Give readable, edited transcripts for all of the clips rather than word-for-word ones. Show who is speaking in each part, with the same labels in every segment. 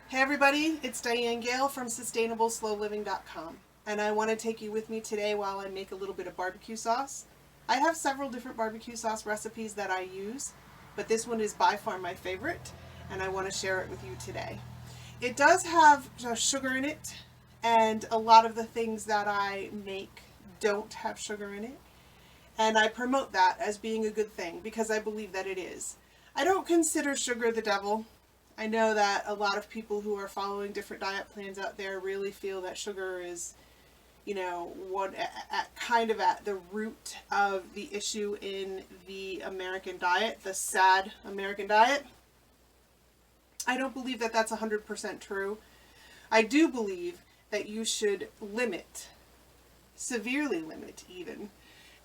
Speaker 1: Hey everybody, it's Diane Gale from SustainableSlowLiving.com, and I want to take you with me today while I make a little bit of barbecue sauce. I have several different barbecue sauce recipes that I use, but this one is by far my favorite, and I want to share it with you today. It does have sugar in it, and a lot of the things that I make don't have sugar in it, and I promote that as being a good thing because I believe that it is. I don't consider sugar the devil. I know that a lot of people who are following different diet plans out there really feel that sugar is, kind of at the root of the issue in the American diet, the sad American diet. I don't believe that that's 100% true. I do believe that you should limit, severely limit even,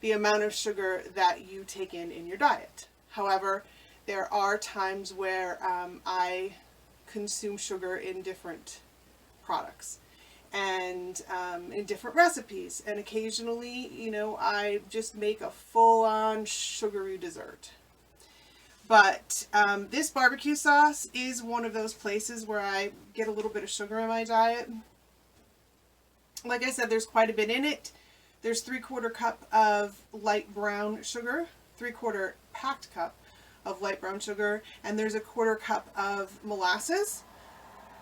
Speaker 1: the amount of sugar that you take in your diet. However, there are times where I consume sugar in different products and in different recipes. And occasionally, I just make a full-on sugary dessert. But this barbecue sauce is one of those places where I get a little bit of sugar in my diet. Like I said, there's quite a bit in it. There's 3/4 cup of light brown sugar, 3/4 packed cup of light brown sugar, and there's 1/4 cup of molasses.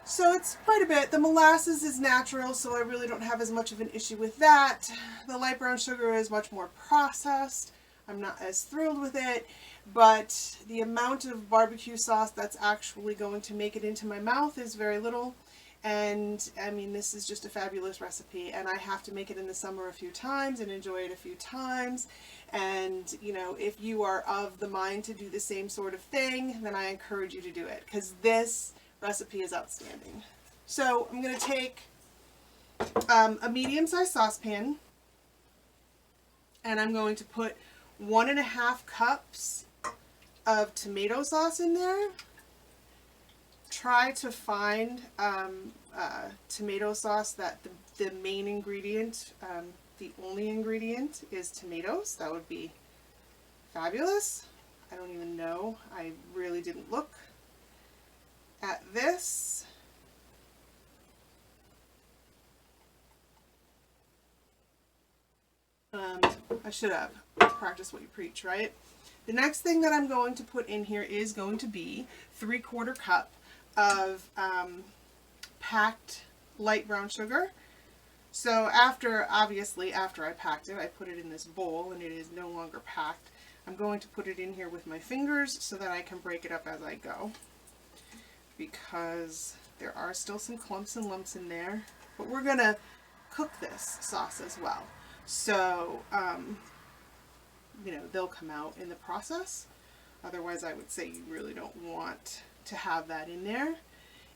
Speaker 1: So it's quite a bit. The molasses is natural, so I really don't have as much of an issue with that. The light brown sugar is much more processed. I'm not as thrilled with it, but the amount of barbecue sauce that's actually going to make it into my mouth is very little. And I mean, this is just a fabulous recipe, and I have to make it in the summer a few times and enjoy it a few times. And if you are of the mind to do the same sort of thing, then I encourage you to do it, because this recipe is outstanding. So I'm going to take a medium-sized saucepan, and I'm going to put 1.5 cups of tomato sauce in there. Try to find tomato sauce that the main ingredient, the only ingredient is tomatoes. That would be fabulous. I don't even know. I really didn't look at this. I should have practiced what you preach, right? The next thing that I'm going to put in here is going to be 3/4 cup of packed light brown sugar. So obviously after I packed it, I put it in this bowl and it is no longer packed. I'm going to put it in here with my fingers so that I can break it up as I go, because there are still some clumps and lumps in there, but we're gonna cook this sauce as well. So, they'll come out in the process. Otherwise, I would say you really don't want to have that in there.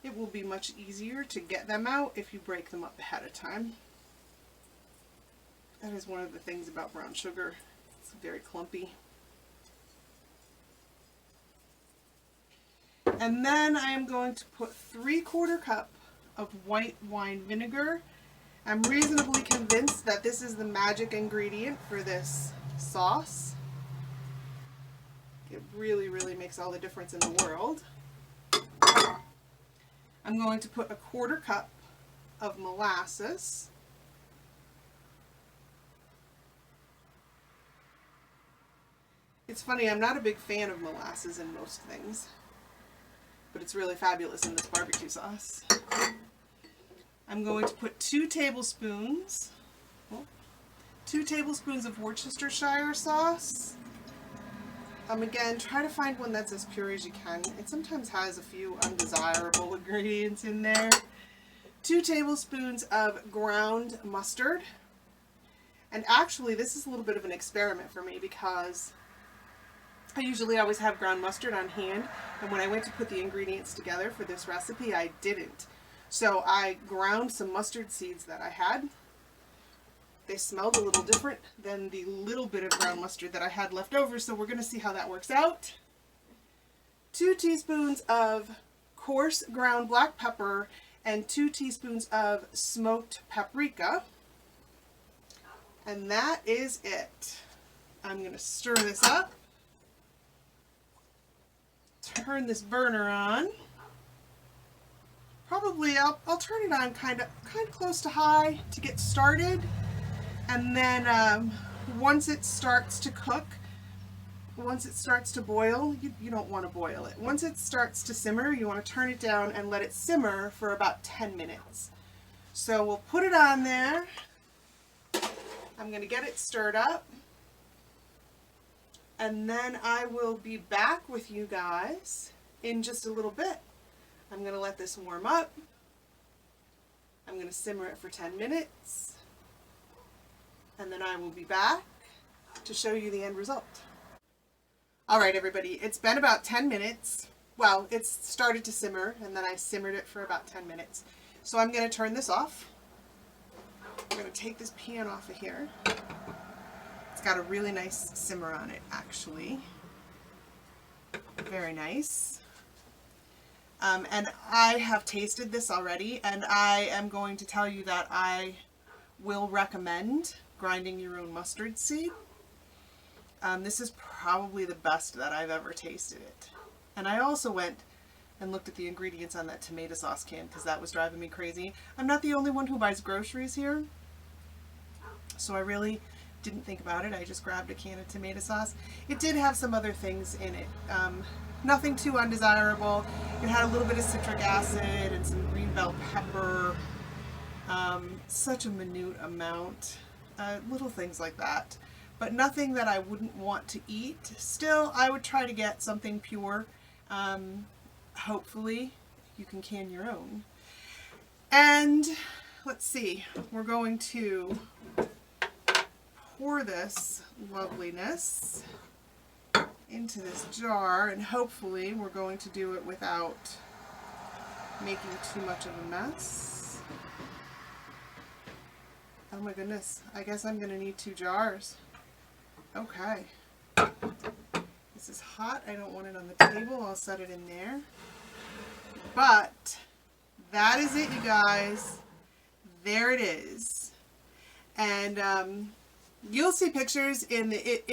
Speaker 1: It will be much easier to get them out if you break them up ahead of time. That is one of the things about brown sugar. It's very clumpy. And then I am going to put 3/4 cup of white wine vinegar. I'm reasonably convinced that this is the magic ingredient for this sauce. It really, really makes all the difference in the world. I'm going to put 1/4 cup of molasses. It's funny, I'm not a big fan of molasses in most things, but it's really fabulous in this barbecue sauce. I'm going to put 2 tablespoons of Worcestershire sauce. Again, try to find one that's as pure as you can. It sometimes has a few undesirable ingredients in there. 2 tablespoons of ground mustard. And actually, this is a little bit of an experiment for me, because I usually always have ground mustard on hand, and when I went to put the ingredients together for this recipe, I didn't. So I ground some mustard seeds that I had. They smelled a little different than the little bit of ground mustard that I had left over, so we're going to see how that works out. 2 teaspoons of coarse ground black pepper and 2 teaspoons of smoked paprika. And that is it. I'm going to stir this up. Turn this burner on. probably, I'll turn it on kind of close to high to get started. And then once it starts to cook, once it starts to boil, you don't want to boil it. Once it starts to simmer, you want to turn it down and let it simmer for about 10 minutes. So we'll put it on there. I'm going to get it stirred up. And then I will be back with you guys in just a little bit. I'm going to let this warm up. I'm going to simmer it for 10 minutes. And then I will be back to show you the end result. All right, everybody, it's been about 10 minutes. Well, it's started to simmer, and then I simmered it for about 10 minutes. So I'm going to turn this off. I'm going to take this pan off of here. It's got a really nice simmer on it, actually. Very nice. And I have tasted this already, and I am going to tell you that I will recommend grinding your own mustard seed. This is probably the best that I've ever tasted it. And I also went and looked at the ingredients on that tomato sauce can because that was driving me crazy. I'm not the only one who buys groceries here, so I really didn't think about it. I just grabbed a can of tomato sauce. It did have some other things in it. Nothing too undesirable. It had a little bit of citric acid and some green bell pepper. Such a minute amount. Little things like that. But nothing that I wouldn't want to eat. Still, I would try to get something pure. Hopefully, you can can your own. And let's see, we're going to pour this loveliness into this jar, and hopefully we're going to do it without making too much of a mess. Oh my goodness, I guess I'm going to need 2 jars. Okay. This is hot. I don't want it on the table. I'll set it in there. But that is it, you guys. There it is. And you'll see pictures in the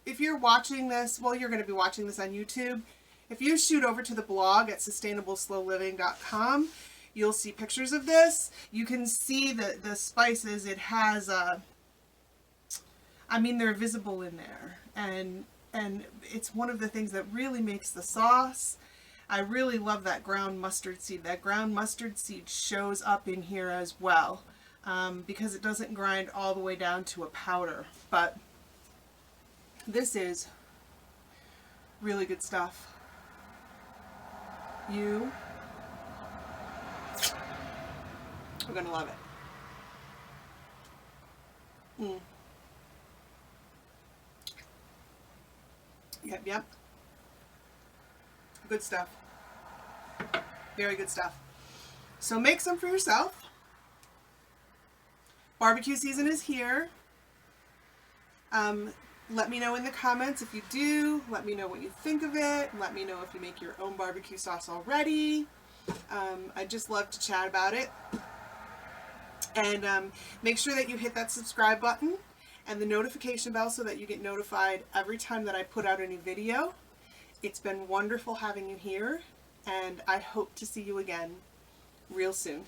Speaker 1: if you're watching this, well, you're going to be watching this on YouTube. If you shoot over to the blog at sustainableslowliving.com, you'll see pictures of this. You can see the spices. It has I mean, they're visible in there, and it's one of the things that really makes the sauce. I really love that ground mustard seed. That ground mustard seed shows up in here as well, because it doesn't grind all the way down to a powder. But this is really good stuff. You are going to love it. Yep. Good stuff. Very good stuff. So make some for yourself. Barbecue season is here. Let me know in the comments if you do. Let me know what you think of it. Let me know if you make your own barbecue sauce already. I just love to chat about it. And make sure that you hit that subscribe button and the notification bell so that you get notified every time that I put out a new video. It's been wonderful having you here, and I hope to see you again real soon.